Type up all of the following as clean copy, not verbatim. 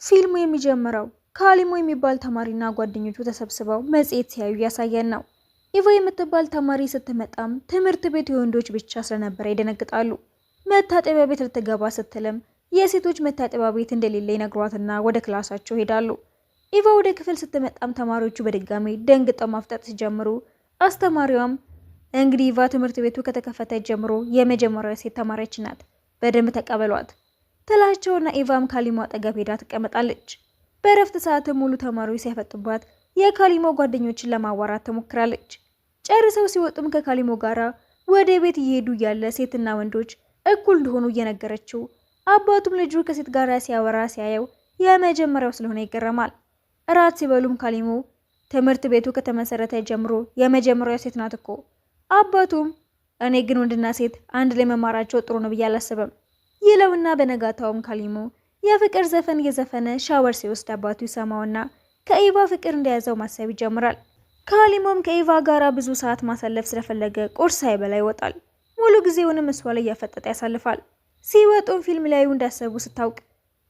ፊልሙ የሚጀምረው ካሊሞ የሚባል ተማሪና ጓደኞቹ ተሰብስበው መጽሔት ሲያዩ ያሳየን ነው። ኢቫ የምትባል ተማሪ ስትመጣም ትምህርት ቤት የወንዶች ብቻ ስለነበረ ይደነግጣሉ። መታጠቢያ ቤት ልትገባ ስትልም የሴቶች መታጠቢያ ቤት እንደሌለ ይነግሯትና ወደ ክላሳቸው ሄዳሉ። ኢቫ ወደ ክፍል ስትመጣም ተማሪዎቹ በድጋሚ ደንግጠው ማፍጠጥ ሲጀምሩ አስተማሪዋም እንግዲህ ኢቫ ትምህርት ቤቱ ከተከፈተ ጀምሮ የመጀመሪያው ሴት ተማሪች ናት፣ በደንብ ተቀበሏት ትላቸውና ኢቫም ካሊሞ አጠገብ ሄዳ ትቀመጣለች። በረፍት ሰዓት ሙሉ ተማሪዎች ሲያፈጥባት የካሊሞ ጓደኞችን ለማዋራት ትሞክራለች። ጨርሰው ሲወጡም ከካሊሞ ጋራ ወደ ቤት እየሄዱ ያለ ሴትና ወንዶች እኩል እንደሆኑ እየነገረችው አባቱም ልጁ ከሴት ጋር ሲያወራ ሲያየው የመጀመሪያው ስለሆነ ይገረማል። እራት ሲበሉም ካሊሞ ትምህርት ቤቱ ከተመሰረተ ጀምሮ የመጀመሪያው ሴት ናት እኮ። አባቱም እኔ ግን ወንድና ሴት አንድ ላይ መማራቸው ጥሩ ነው ብዬ አላስብም ይለውና በነጋታውም ካሊሞ የፍቅር ዘፈን እየዘፈነ ሻወር ሲወስድ አባቱ ይሰማውና ከኢቫ ፍቅር እንደያዘው ማሰብ ይጀምራል። ካሊሞም ከኢቫ ጋራ ብዙ ሰዓት ማሳለፍ ስለፈለገ ቁርስ ሳይበላ ይወጣል። ሙሉ ጊዜውንም እሷ ላይ እያፈጠጠ ያሳልፋል። ሲወጡም ፊልም ላዩ እንዳሰቡ ስታውቅ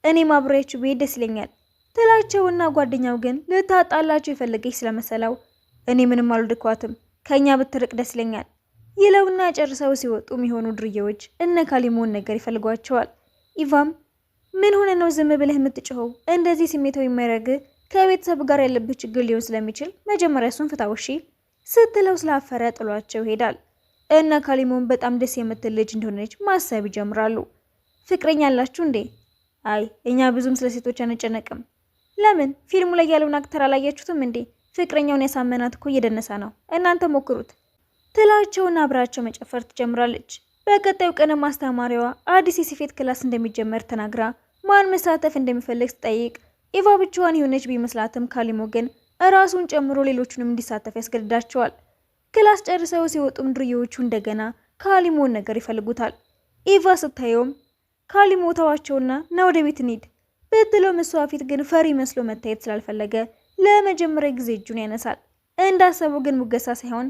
እኔም አብሬያችሁ ብሄድ ደስ ይለኛል ትላቸውና ጓደኛው ግን ልታጣላቸው የፈለገች ስለመሰለው እኔ ምንም አልወደድኳትም ከኛ ብትርቅ ደስ ይለኛል ይለውና ጨርሰው ሲወጡ የሚሆኑ ድርዬዎች እነ ካሊሞን ነገር ይፈልጓቸዋል። ኢቫም ምን ሆነ ነው ዝም ብለህ የምትጮኸው? እንደዚህ ስሜታዊ የሚያደርግ ከቤተሰብ ጋር ያለብህ ችግር ሊሆን ስለሚችል መጀመሪያ እሱን ፍታው እሺ ስትለው ስላፈረ ጥሏቸው ይሄዳል። እነ ካሊሞን በጣም ደስ የምትል ልጅ እንደሆነች ማሰብ ይጀምራሉ። ፍቅረኛ አላችሁ እንዴ? አይ እኛ ብዙም ስለ ሴቶች አንጨነቅም። ለምን? ፊልሙ ላይ ያለውን አክተር አላያችሁትም እንዴ? ፍቅረኛውን ያሳመናት እኮ እየደነሳ ነው፣ እናንተ ሞክሩት ትላቸውና አብራቸው መጨፈር ትጀምራለች። በቀጣዩ ቀን ማስተማሪዋ አዲስ የስፌት ክላስ እንደሚጀመር ተናግራ ማን መሳተፍ እንደሚፈልግ ትጠይቅ። ኢቫ ብቻዋን የሆነች ቢመስላትም ካሊሞ ግን እራሱን ጨምሮ ሌሎቹንም እንዲሳተፍ ያስገድዳቸዋል። ክላስ ጨርሰው ሲወጡም ድርዬዎቹ እንደገና ካሊሞን ነገር ይፈልጉታል። ኢቫ ስታየውም ካሊሞ ተዋቸውና ና ወደ ቤት እንሂድ ብትለው እሷ ፊት ግን ፈሪ መስሎ መታየት ስላልፈለገ ለመጀመሪያ ጊዜ እጁን ያነሳል። እንዳሰቡ ግን ሙገሳ ሳይሆን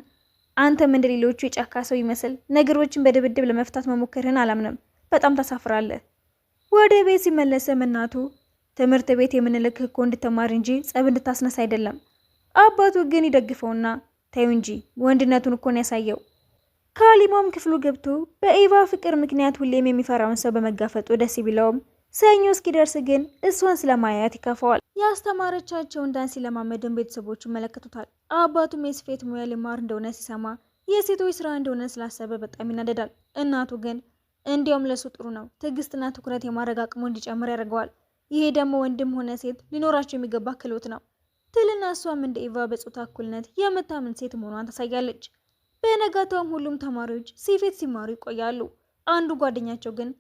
አንተም እንደሌሎቹ የጫካ ሰው ይመስል ነገሮችን በድብድብ ለመፍታት መሞከርህን አላምንም፣ በጣም ታሳፍራለህ። ወደ ቤት ሲመለስም እናቱ ትምህርት ቤት የምንልክህ እኮ እንድትማር እንጂ ጸብ እንድታስነሳ አይደለም። አባቱ ግን ይደግፈውና ታዩ እንጂ ወንድነቱን እኮ ነው ያሳየው። ካሊሞም ክፍሉ ገብቶ በኢቫ ፍቅር ምክንያት ሁሌም የሚፈራውን ሰው በመጋፈጡ ደስ ቢለውም ሰኞ እስኪደርስ ግን እሷን ስለማያት ይከፋዋል። ያስተማረቻቸውን ዳንስ ለማመድን ቤተሰቦቹ ይመለከቱታል። አባቱም የስፌት ሙያ ሊማር እንደሆነ ሲሰማ የሴቶች ስራ እንደሆነ ስላሰበ በጣም ይናደዳል። እናቱ ግን እንዲያውም ለሱ ጥሩ ነው፣ ትዕግስትና ትኩረት የማድረግ አቅሙ እንዲጨምር ያደርገዋል። ይሄ ደግሞ ወንድም ሆነ ሴት ሊኖራቸው የሚገባ ክህሎት ነው ትልና እሷም እንደ ኢቫ በጾታ እኩልነት የምታምን ሴት መሆኗን ታሳያለች። በነጋታውም ሁሉም ተማሪዎች ስፌት ሲማሩ ይቆያሉ። አንዱ ጓደኛቸው ግን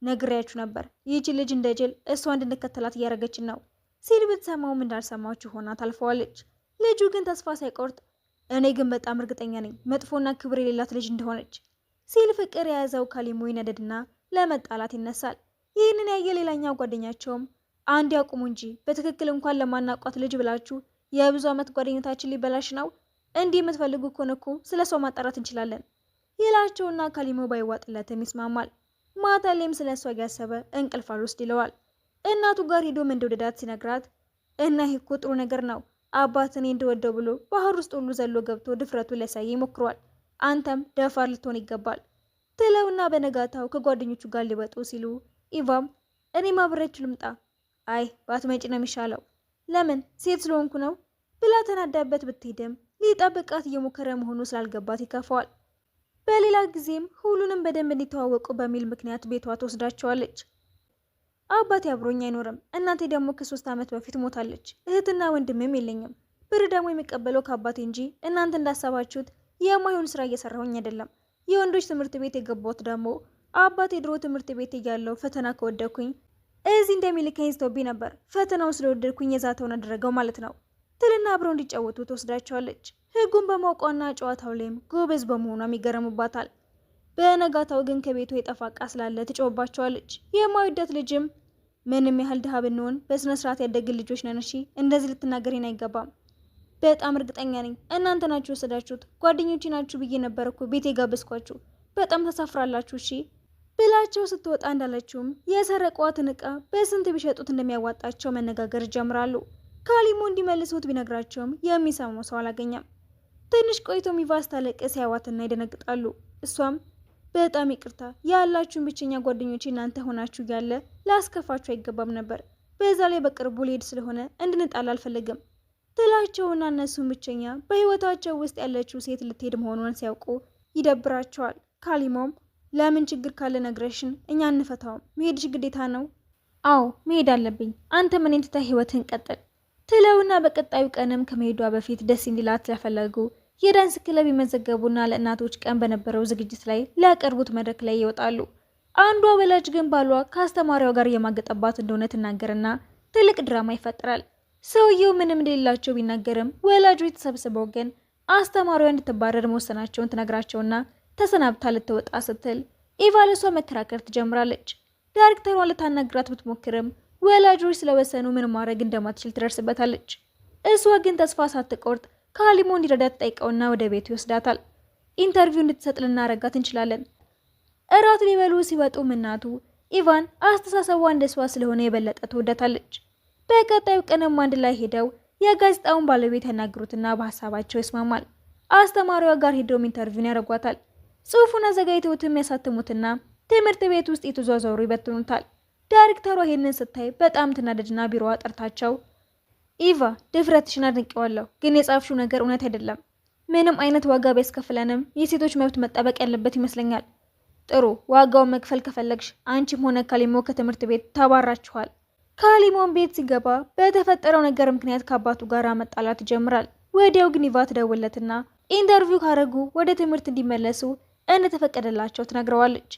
ነግሬያችሁ ነበር፣ ይህች ልጅ እንደ ጅል እሷ እንድንከተላት እያደረገችን ነው ሲል ብትሰማውም እንዳልሰማችሁ ሆና ታልፈዋለች። ልጁ ግን ተስፋ ሳይቆርጥ እኔ ግን በጣም እርግጠኛ ነኝ መጥፎና ክብር የሌላት ልጅ እንደሆነች ሲል ፍቅር የያዘው ካሊሞ ይነደድና ለመጣላት ይነሳል። ይህንን ያየ ሌላኛው ጓደኛቸውም አንድ ያቁሙ እንጂ በትክክል እንኳን ለማናቋት ልጅ ብላችሁ የብዙ ዓመት ጓደኝነታችን ሊበላሽ ነው፣ እንዲህ የምትፈልጉ ከሆነ እኮ ስለ ሰው ማጣራት እንችላለን ይላቸውና ካሊሞ ባይዋጥለትም ይስማማል። ማታ ላይም ስለ እሷ እያሰበ እንቅልፍ አልወስድ ይለዋል። እናቱ ጋር ሄዶም እንደወደዳት ሲነግራት እና ይህ እኮ ጥሩ ነገር ነው፣ አባት እኔ እንደወደው ብሎ ባህር ውስጥ ሁሉ ዘሎ ገብቶ ድፍረቱን ሊያሳይ ይሞክሯል፣ አንተም ደፋር ልትሆን ይገባል ትለውና በነጋታው ከጓደኞቹ ጋር ሊወጡ ሲሉ ኢቫም እኔም አብሬያችሁ ልምጣ? አይ ባትመጪ ነው የሚሻለው። ለምን? ሴት ስለሆንኩ ነው ብላ ተናዳበት ብትሄድም ሊጠብቃት እየሞከረ መሆኑ ስላልገባት ይከፋዋል። በሌላ ጊዜም ሁሉንም በደንብ እንዲተዋወቁ በሚል ምክንያት ቤቷ ትወስዳቸዋለች። አባቴ አብሮኝ አይኖርም፣ እናቴ ደግሞ ከ3 ዓመት በፊት ሞታለች፣ እህትና ወንድምም የለኝም። ብር ደግሞ የሚቀበለው ከአባቴ እንጂ እናንተ እንዳሰባችሁት የማይሆን ስራ እየሰራሁኝ አይደለም። የወንዶች ትምህርት ቤት የገባሁት ደግሞ አባቴ ድሮ ትምህርት ቤት እያለሁ ፈተና ከወደኩኝ እዚህ እንደሚልከኝ ዝቶብኝ ነበር። ፈተናውን ስለወደድኩኝ የዛተውን አደረገው ማለት ነው ትልና አብረው እንዲጫወቱ ትወስዳቸዋለች። ህጉን በማውቋና ጨዋታው ላይም ጎበዝ በመሆኗም ይገረሙባታል። በነጋታው ግን ከቤቱ የጠፋ ዕቃ ስላለ ትጮህባቸዋለች። የማይወዳት ልጅም ምንም ያህል ድሃ ብንሆን በስነ ስርዓት ያደግን ልጆች ነን፣ እሺ እንደዚህ ልትናገሪን አይገባም። በጣም እርግጠኛ ነኝ እናንተ ናችሁ ወሰዳችሁት፣ ጓደኞቼ ናችሁ ብዬ ነበር እኮ ቤቴ ጋበዝኳችሁ። በጣም ተሳፍራላችሁ እሺ ብላቸው ስትወጣ እንዳለችውም የሰረቋትን ዕቃ በስንት ቢሸጡት እንደሚያዋጣቸው መነጋገር ጀምራሉ። ካሊሞ እንዲመልሱት ቢነግራቸውም የሚሰማው ሰው አላገኘም። ትንሽ ቆይቶም ኢቫ ስታለቅስ ያዋትና ይደነግጣሉ። እሷም በጣም ይቅርታ ያላችሁን ብቸኛ ጓደኞቼ እናንተ ሆናችሁ ያለ ላስከፋችሁ አይገባም ነበር። በዛ ላይ በቅርቡ ልሄድ ስለሆነ እንድንጣል አልፈልግም ትላቸውና እነሱም ብቸኛ በህይወታቸው ውስጥ ያለችው ሴት ልትሄድ መሆኗን ሲያውቁ ይደብራቸዋል። ካሊሞም ለምን ችግር ካለ ነግረሽን እኛ እንፈታውም፣ መሄድሽ ግዴታ ነው። አዎ መሄድ አለብኝ፣ አንተም እኔን ትተህ ህይወትህን ቀጥል ትለውና በቀጣዩ ቀንም ከመሄዷ በፊት ደስ እንዲላት ስለፈለጉ የዳንስ ክለብ ይመዘገቡና ለእናቶች ቀን በነበረው ዝግጅት ላይ ሊያቀርቡት መድረክ ላይ ይወጣሉ። አንዷ ወላጅ ግን ባሏ ከአስተማሪዋ ጋር የማገጠባት እንደሆነ ትናገርና ትልቅ ድራማ ይፈጠራል። ሰውየው ምንም እንደሌላቸው ቢናገርም ወላጆች ተሰብስበው ግን አስተማሪዋ እንድትባረር መወሰናቸውን ትነግራቸውና ተሰናብታ ልትወጣ ስትል ኢቫ ለሷ መከራከር ትጀምራለች። ዳይሬክተሯን ልታናግራት ብትሞክርም ወላጆች ስለወሰኑ ምን ማድረግ እንደማትችል ትደርስበታለች። እሷ ግን ተስፋ ሳትቆርጥ ካሊሞ እንዲረዳት ጠይቀውና ወደ ቤቱ ይወስዳታል። ኢንተርቪው እንድትሰጥ ልናረጋት እንችላለን። እራት ሊበሉ ሲወጡም እናቱ ኢቫን አስተሳሰቧ እንደሷ ስለሆነ የበለጠ ትወዳታለች። በቀጣዩ ቀንም አንድ ላይ ሄደው የጋዜጣውን ባለቤት ያናግሩትና በሀሳባቸው ይስማማል። አስተማሪዋ ጋር ሄደውም ኢንተርቪውን ያደርጓታል። ጽሑፉን አዘጋጅተውትም ያሳትሙትና ትምህርት ቤት ውስጥ የተዟዟሩ ይበትኑታል። ዳይሬክተሯ ይሄንን ስታይ በጣም ትናደድና ቢሮዋ ጠርታቸው ኢቫ ድፍረትሽን አድንቄዋለሁ፣ ግን የጻፍሽው ነገር እውነት አይደለም። ምንም አይነት ዋጋ ቢያስከፍለንም የሴቶች መብት መጠበቅ ያለበት ይመስለኛል። ጥሩ ዋጋውን መክፈል ከፈለግሽ አንቺም ሆነ ካሊሞ ከትምህርት ቤት ተባራችኋል። ካሊሞን ቤት ሲገባ በተፈጠረው ነገር ምክንያት ከአባቱ ጋር መጣላት ይጀምራል። ወዲያው ግን ኢቫ ትደውለትና ኢንተርቪው ካረጉ ወደ ትምህርት እንዲመለሱ እንደተፈቀደላቸው ትነግረዋለች።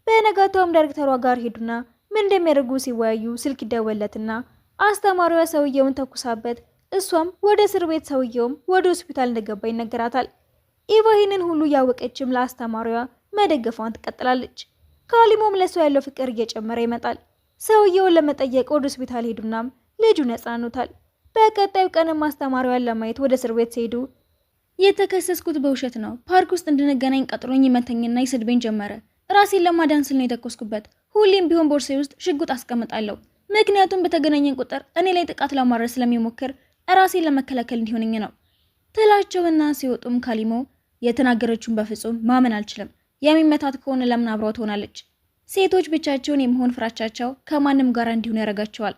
በነጋታውም ዳይሬክተሯ ጋር ሄዱና ምን እንደሚያደርጉ ሲወያዩ ስልክ ይደወለትና አስተማሪዋ ሰውየውን ተኩሳበት፣ እሷም ወደ እስር ቤት ሰውየውም ወደ ሆስፒታል እንደገባ ይነገራታል። ኢቫ ይህንን ሁሉ ያወቀችም ለአስተማሪዋ መደገፏን ትቀጥላለች። ካሊሞም ለሷ ያለው ፍቅር እየጨመረ ይመጣል። ሰውየውን ለመጠየቅ ወደ ሆስፒታል ሄዱናም ልጁን ያጽናኑታል። በቀጣዩ ቀንም አስተማሪዋን ለማየት ወደ እስር ቤት ሲሄዱ የተከሰስኩት በውሸት ነው፣ ፓርክ ውስጥ እንድንገናኝ ቀጥሮኝ ይመተኝና ይስድበኝ ጀመረ። ራሴን ለማዳን ስል ነው የተኮስኩበት። ሁሌም ቢሆን ቦርሳዬ ውስጥ ሽጉጥ አስቀምጣለሁ፣ ምክንያቱም በተገናኘን ቁጥር እኔ ላይ ጥቃት ለማድረስ ስለሚሞክር ራሴን ለመከላከል እንዲሆነኝ ነው ትላቸውና ሲወጡም ካሊሞ የተናገረችውን በፍጹም ማመን አልችልም፣ የሚመታት ከሆነ ለምን አብረው ትሆናለች? ሴቶች ብቻቸውን የመሆን ፍራቻቸው ከማንም ጋር እንዲሆን ያደርጋቸዋል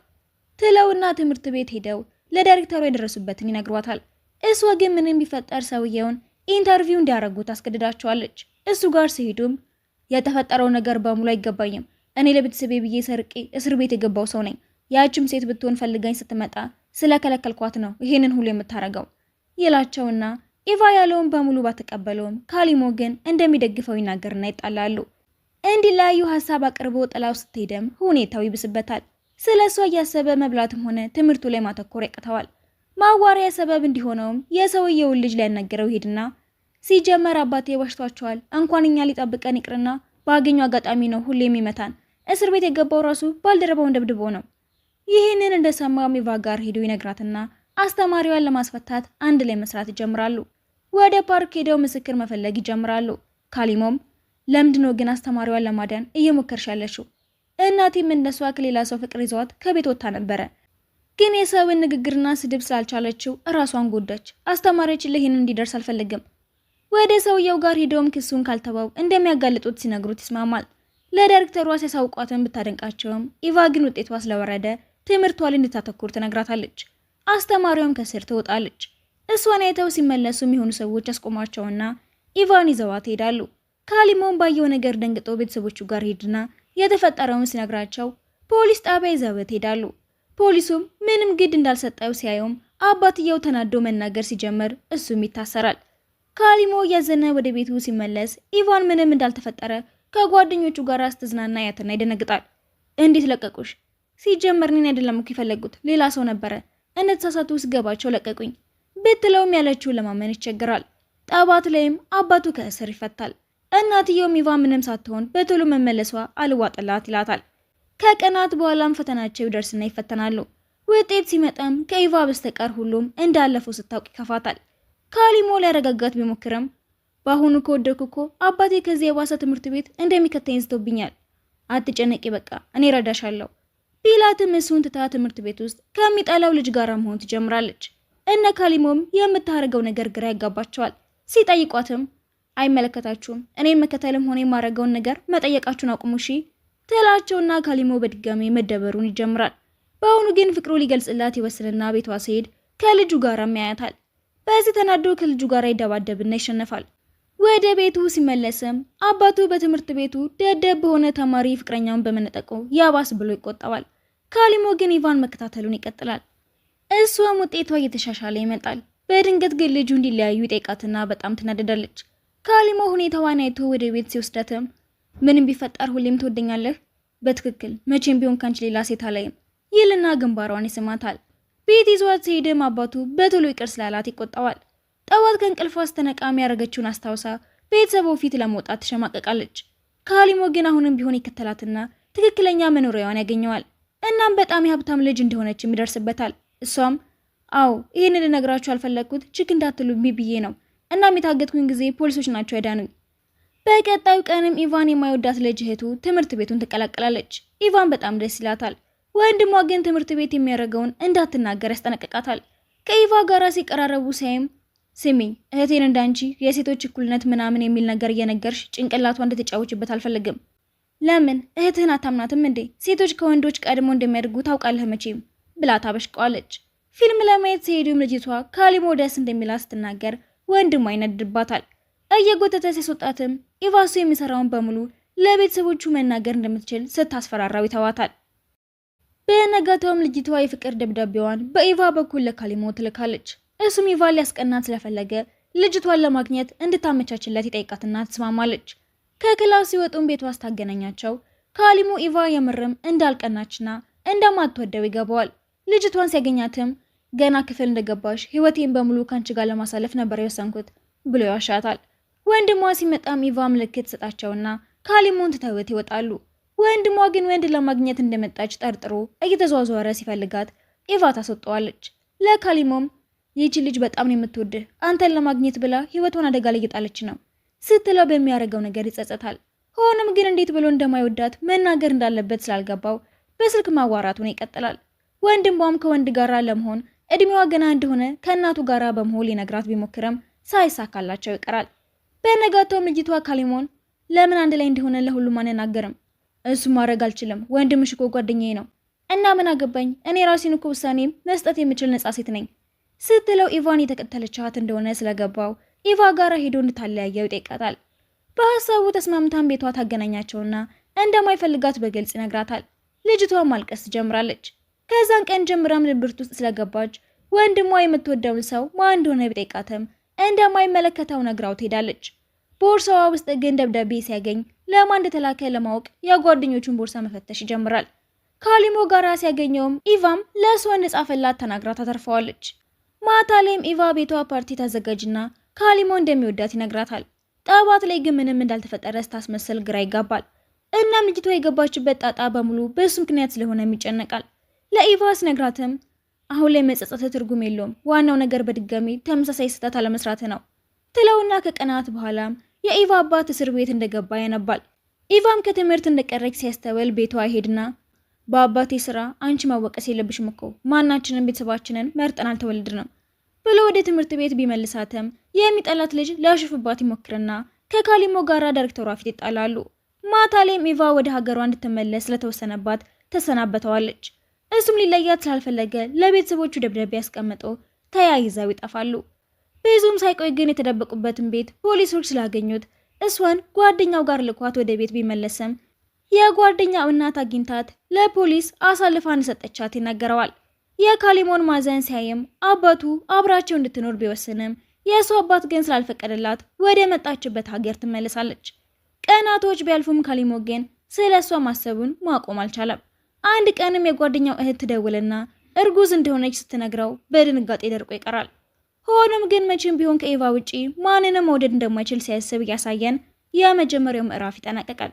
ትለውና ትምህርት ቤት ሄደው ለዳይሬክተሩ የደረሱበትን ይነግሯታል። እሷ ግን ምንም ቢፈጠር ሰውየውን ኢንተርቪው እንዲያደርጉ ታስገድዳቸዋለች። እሱ ጋር ሲሄዱም የተፈጠረው ነገር በሙሉ አይገባኝም፣ እኔ ለቤተሰቤ ብዬ ሰርቄ እስር ቤት የገባው ሰው ነኝ። ያችም ሴት ብትሆን ፈልጋኝ ስትመጣ ስለከለከልኳት ነው ይሄንን ሁሉ የምታረገው ይላቸውና ኢቫ ያለውን በሙሉ ባትቀበለውም ካሊሞ ግን እንደሚደግፈው ይናገርና ይጣላሉ። እንዲለያዩ ሀሳብ አቅርቦ ጥላው ስትሄድም ሁኔታው ይብስበታል። ስለሷ እያሰበ መብላትም ሆነ ትምህርቱ ላይ ማተኮር ያቅተዋል። ማዋሪያ ሰበብ እንዲሆነውም የሰውየውን ልጅ ሊያናገረው ሄድና ሲጀመር አባቴ ዋሽቷቸዋል፣ እንኳን እኛ ሊጠብቀን ይቅርና ባገኙ አጋጣሚ ነው ሁሌ የሚመታን። እስር ቤት የገባው ራሱ ባልደረባውን ደብድቦ ነው። ይህንን እንደሰማው ኢቫ ጋር ሄዶ ይነግራትና አስተማሪዋን ለማስፈታት አንድ ላይ መስራት ይጀምራሉ። ወደ ፓርክ ሄደው ምስክር መፈለግ ይጀምራሉ። ካሊሞም ለምንድነው ግን አስተማሪዋን ለማዳን እየሞከርሽ ያለሽው? እናቴም እንደሷ ከሌላ ሰው ፍቅር ይዟት ከቤት ወጣ ነበረ፣ ግን የሰውን ንግግርና ስድብ ስላልቻለችው እራሷን ጎዳች። አስተማሪያችን ለይህን እንዲደርስ አልፈልግም። ወደ ሰውየው ጋር ሄደውም ክሱን ካልተባው እንደሚያጋልጡት ሲነግሩት ይስማማል። ለዳይሬክተሯ ሲያሳውቋትን ብታደንቃቸውም ኢቫ ግን ውጤቷ ስለወረደ ትምህርቷ ላይ እንድታተኩር ትነግራታለች። አስተማሪዋም ከስር ትወጣለች። እሷን አይተው ሲመለሱ የሚሆኑ ሰዎች አስቆሟቸውና ኢቫን ይዘዋት ይሄዳሉ። ካሊሞን ባየው ነገር ደንግጦ ቤተሰቦቹ ጋር ሄድና የተፈጠረውን ሲነግራቸው ፖሊስ ጣቢያ ይዘውት ይሄዳሉ። ፖሊሱም ምንም ግድ እንዳልሰጠው ሲያዩም አባትየው ተናዶ መናገር ሲጀምር እሱም ይታሰራል። ካሊሞ እያዘነ ወደ ቤቱ ሲመለስ ኢቫን ምንም እንዳልተፈጠረ ከጓደኞቹ ጋር ስትዝናና ያትና ይደነግጣል። እንዴት ለቀቁሽ? ሲጀመር እኔን አይደለም እኮ የፈለጉት ሌላ ሰው ነበረ፣ እንደተሳሳቱ ስገባቸው ለቀቁኝ ብትለውም ያለችውን ለማመን ይቸግራል። ጠባት ላይም አባቱ ከእስር ይፈታል። እናትየውም ኢቫን ምንም ሳትሆን በቶሎ መመለሷ አልዋጥላት ይላታል። ከቀናት በኋላም ፈተናቸው ይደርስና ይፈተናሉ። ውጤት ሲመጣም ከኢቫ በስተቀር ሁሉም እንዳለፈው ስታውቅ ይከፋታል። ካሊሞ ሊያረጋጋት ቢሞክርም በአሁኑ ከወደድኩ እኮ አባቴ ከዚህ የባሰ ትምህርት ቤት እንደሚከተኝ ዝቶብኛል። አትጨነቂ በቃ እኔ ረዳሻለሁ ቢላትም እሱን ትታ ትምህርት ቤት ውስጥ ከሚጠላው ልጅ ጋር መሆን ትጀምራለች። እነ ካሊሞም የምታደርገው ነገር ግራ ያጋባቸዋል። ሲጠይቋትም አይመለከታችሁም፣ እኔን መከተልም ሆነ የማደርገውን ነገር መጠየቃችሁን አቁሙ እሺ ትላቸውና ካሊሞ በድጋሚ መደበሩን ይጀምራል። በአሁኑ ግን ፍቅሩ ሊገልጽላት ይወስንና ቤቷ ሲሄድ ከልጁ ጋርም ያያታል። በዚህ ተናዶ ከልጁ ጋር ይደባደብና ይሸነፋል። ወደ ቤቱ ሲመለስም አባቱ በትምህርት ቤቱ ደደብ በሆነ ተማሪ ፍቅረኛውን በመነጠቁ ያባስ ብሎ ይቆጣዋል። ካሊሞ ግን ኢቫን መከታተሉን ይቀጥላል። እሷም ውጤቷ እየተሻሻለ ይመጣል። በድንገት ግን ልጁ እንዲለያዩ ይጠይቃትና በጣም ትናደዳለች። ካሊሞ ሁኔታዋን አይቶ ወደ ቤት ሲወስዳትም ምንም ቢፈጠር ሁሌም ትወደኛለህ፣ በትክክል መቼም ቢሆን ካንቺ ሌላ ሴት አላይም ይልና ግንባሯን ይስማታል። ቤት ይዟት ሲሄድም አባቱ በቶሎ ይቅር ስላላት ይቆጣዋል። ጠዋት ከእንቅልፏ ስትነቃም ያደረገችውን አስታውሳ ቤተሰቡ ፊት ለመውጣት ትሸማቀቃለች። ካሊሞ ግን አሁንም ቢሆን ይከተላትና ትክክለኛ መኖሪያዋን ያገኘዋል። እናም በጣም የሀብታም ልጅ እንደሆነችም ይደርስበታል። እሷም አዎ ይህንን ልነግራችሁ አልፈለግኩት ችክ እንዳትሉብኝ ብዬ ነው። እናም የታገትኩኝ ጊዜ ፖሊሶች ናቸው ያዳኑኝ። በቀጣዩ ቀንም ኢቫን የማይወዳት ልጅ እህቱ ትምህርት ቤቱን ትቀላቀላለች። ኢቫን በጣም ደስ ይላታል። ወንድሟ ግን ትምህርት ቤት የሚያደርገውን እንዳትናገር ያስጠነቅቃታል። ከኢቫ ጋር ሲቀራረቡ ሲያይም ስሚኝ እህቴን እንዳንቺ የሴቶች እኩልነት ምናምን የሚል ነገር እየነገርሽ ጭንቅላቷ እንድትጫወችበት አልፈልግም። ለምን እህትህን አታምናትም እንዴ? ሴቶች ከወንዶች ቀድሞ እንደሚያድጉ ታውቃለህ መቼም ብላ ታበሽቀዋለች። ፊልም ለማየት ሲሄዱም ልጅቷ ካሊሞ ደስ እንደሚላት ስትናገር ወንድሟ ይነድባታል። እየጎተተ ሲያስወጣትም ኢቫሱ የሚሰራውን በሙሉ ለቤተሰቦቹ መናገር እንደምትችል ስታስፈራራው ይተዋታል። በነጋታውም ልጅቷ የፍቅር ደብዳቤዋን በኢቫ በኩል ለካሊሞ ትልካለች። እሱም ኢቫ ሊያስቀናት ስለፈለገ ልጅቷን ለማግኘት እንድታመቻችለት ይጠይቃትና ትስማማለች። ከክላስ ሲወጡም ቤቷ ስታገናኛቸው ካሊሞ ኢቫ የምርም እንዳልቀናችና እንደማትወደው ይገባዋል። ልጅቷን ሲያገኛትም ገና ክፍል እንደገባሽ ህይወቴን በሙሉ ካንቺ ጋር ለማሳለፍ ነበር የወሰንኩት ብሎ ያሻታል። ወንድሟ ሲመጣም ኢቫ ምልክት ሰጣቸውና ካሊሞን ትተውት ይወጣሉ። ወንድሟ ግን ወንድ ለማግኘት እንደመጣች ጠርጥሮ እየተዟዟረ ሲፈልጋት ኢቫ ታስወጣዋለች። ለካሊሞም ይህች ልጅ በጣም ነው የምትወድህ፣ አንተን ለማግኘት ብላ ህይወቷን አደጋ ላይ እየጣለች ነው ስትለው በሚያደርገው ነገር ይጸጸታል። ሆኖም ግን እንዴት ብሎ እንደማይወዳት መናገር እንዳለበት ስላልገባው በስልክ ማዋራቱን ይቀጥላል። ወንድሟም ከወንድ ጋራ ለመሆን እድሜዋ ገና እንደሆነ ከእናቱ ጋራ በመሆን ሊነግራት ቢሞክርም ሳይሳካላቸው ይቀራል። በነጋታውም ልጅቷ ካሊሞን ለምን አንድ ላይ እንደሆነ ለሁሉም አንናገርም? እሱ ማድረግ አልችልም፣ ወንድምሽ እኮ ጓደኛዬ ነው እና ምን አገባኝ፣ እኔ ራሴን እኮ ውሳኔም መስጠት የምችል ነጻ ሴት ነኝ ስትለው ኢቫን የተከተለቻት እንደሆነ ስለገባው ኢቫ ጋራ ሄዶ እንድታለያየው ይጠይቃታል። በሀሳቡ ተስማምታን ቤቷ ታገናኛቸውና እንደማይፈልጋት በግልጽ ይነግራታል። ልጅቷ ማልቀስ ጀምራለች። ከዛን ቀን ጀምራም ድብርት ውስጥ ስለገባች ወንድሟ የምትወደውን ሰው ማን እንደሆነ ቢጠይቃትም እንደማይመለከተው ነግራው ትሄዳለች። ቦርሳዋ ውስጥ ግን ደብዳቤ ሲያገኝ ለማን እንደተላከ ለማወቅ የጓደኞቹን ቦርሳ መፈተሽ ይጀምራል። ካሊሞ ጋራ ሲያገኘውም ኢቫም ለእሷ እንደጻፈላት ተናግራ ታተርፈዋለች። ማታ ላይም ኢቫ ቤቷ ፓርቲ ታዘጋጅና ካሊሞ እንደሚወዳት ይነግራታል። ጠዋት ላይ ግን ምንም እንዳልተፈጠረ ስታስመስል ግራ ይጋባል። እናም ልጅቷ የገባችበት ጣጣ በሙሉ በእሱ ምክንያት ስለሆነም ይጨነቃል። ለኢቫ ሲነግራትም አሁን ላይ መጸጸት ትርጉም የለውም፣ ዋናው ነገር በድጋሚ ተመሳሳይ ስህተት አለመስራት ነው ትለውና ከቀናት በኋላም የኢቫ አባት እስር ቤት እንደገባ ያነባል። ኢቫም ከትምህርት እንደቀረች ሲያስተውል ቤቷ ይሄድና በአባቴ ስራ አንቺ ማወቀስ የለብሽም እኮ ማናችንን ቤተሰባችንን መርጠን አልተወለድንም ብሎ ወደ ትምህርት ቤት ቢመልሳትም የሚጠላት ልጅ ሊያሽፍባት ይሞክርና ከካሊሞ ጋራ ዳይሬክተሯ ፊት ይጣላሉ። ማታ ላይም ኢቫ ወደ ሀገሯ እንድትመለስ ስለተወሰነባት ተሰናበተዋለች። እሱም ሊለያት ስላልፈለገ ለቤተሰቦቹ ደብዳቤ ያስቀምጦ ተያይዘው ይጠፋሉ። ብዙም ሳይቆይ ግን የተደበቁበትን ቤት ፖሊሶች ስላገኙት እሷን ጓደኛው ጋር ልኳት ወደ ቤት ቢመለስም የጓደኛው እናት አግኝታት ለፖሊስ አሳልፋ እንደሰጠቻት ይናገረዋል። የካሊሞን ማዘን ሲያይም አባቱ አብራቸው እንድትኖር ቢወስንም የእሱ አባት ግን ስላልፈቀደላት ወደ መጣችበት ሀገር ትመለሳለች። ቀናቶች ቢያልፉም ካሊሞ ግን ስለ እሷ ማሰቡን ማቆም አልቻለም። አንድ ቀንም የጓደኛው እህት ትደውልና እርጉዝ እንደሆነች ስትነግረው በድንጋጤ ደርቆ ይቀራል። ሆኖም ግን መቼም ቢሆን ከኢቫ ውጪ ማንንም መውደድ እንደማይችል ሲያስብ እያሳየን የመጀመሪያው ምዕራፍ ይጠናቀቃል።